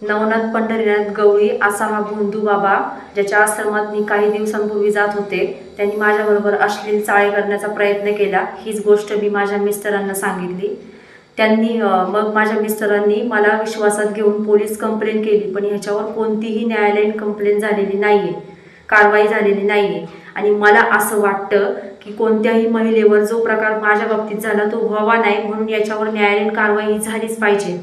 नवनाथ पंढरीनाथ गवळी असा हा भोंदू बाबा ज्याच्या आश्रमात मी काही दिवसांपूर्वी जात होते, त्यांनी माझ्याबरोबर अश्लील चाळे करण्याचा प्रयत्न केला। हीच गोष्ट मी माझ्या मिस्टरांना सांगितली। त्यांनी मग माझ्या मिस्टरांनी मला विश्वासात घेऊन पोलीस कंप्लेंट केली, पण ह्याच्यावर कोणतीही न्यायालयीन कंप्लेंट झालेली नाहीये, कारवाई झालेली नाहीये। आणि मला असं वाटतं की कोणत्याही महिलेवर जो प्रकार माझ्या बाबतीत झाला तो व्हावा नाही, म्हणून याच्यावर न्यायालयीन कारवाई झालीच पाहिजे।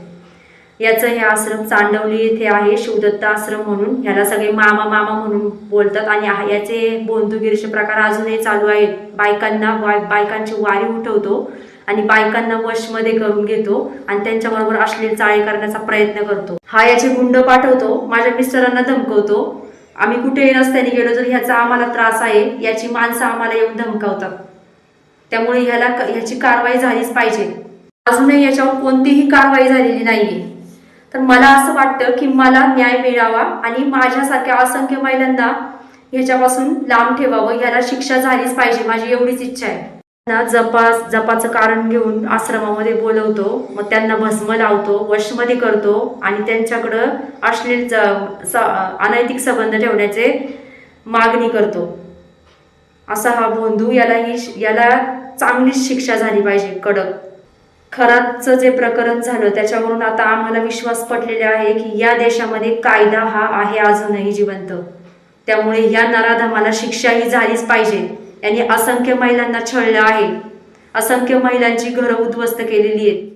याचं हे आश्रम चांडवली येथे आहे, शिवदत्त आश्रम म्हणून। ह्याला सगळे मामा मामा म्हणून बोलतात आणि याचे भोंदूगिरीचे प्रकार अजूनही चालू आहेत। बायकांची वारी उठवतो आणि बायकांना वशमध्ये करून घेतो आणि त्यांच्याबरोबर अश्लील चाळे करण्याचा प्रयत्न करतो। हा याचे गुंड पाठवतो, माझ्या मिस्टरांना धमकवतो। आम्ही कुठेही रस्त्याने गेलो तर ह्याचा आम्हाला त्रास आहे, याची माणसं आम्हाला येऊन धमकावतात। त्यामुळे ह्याची कारवाई झालीच पाहिजे। अजूनही याच्यावर कोणतीही कारवाई झालेली नाहीये। तर मला असं वाटतं की मला न्याय मिळावा आणि माझ्यासारख्या असंख्य महिलांना ह्याच्यापासून लांब ठेवावं, ह्याला शिक्षा झालीच पाहिजे, माझी एवढीच इच्छा आहे। जपाचं कारण घेऊन आश्रमामध्ये बोलवतो, मग त्यांना भस्म लावतो, वशमध्ये करतो आणि त्यांच्याकडं अश्लील अनैतिक संबंध ठेवण्याचे मागणी करतो। असा हा भोंदू, याला चांगलीच शिक्षा झाली पाहिजे, कडक। खरातचं जे प्रकरण झालं त्याच्यावरून आता आम्हाला विश्वास पटलेला आहे की या देशामध्ये कायदा हा आहे अजूनही जिवंत। त्यामुळे या नराधमाला शिक्षाही झालीच पाहिजे। यांनी असंख्य महिलांना छळलं आहे, असंख्य महिलांची घरं उद्ध्वस्त केलेली आहेत।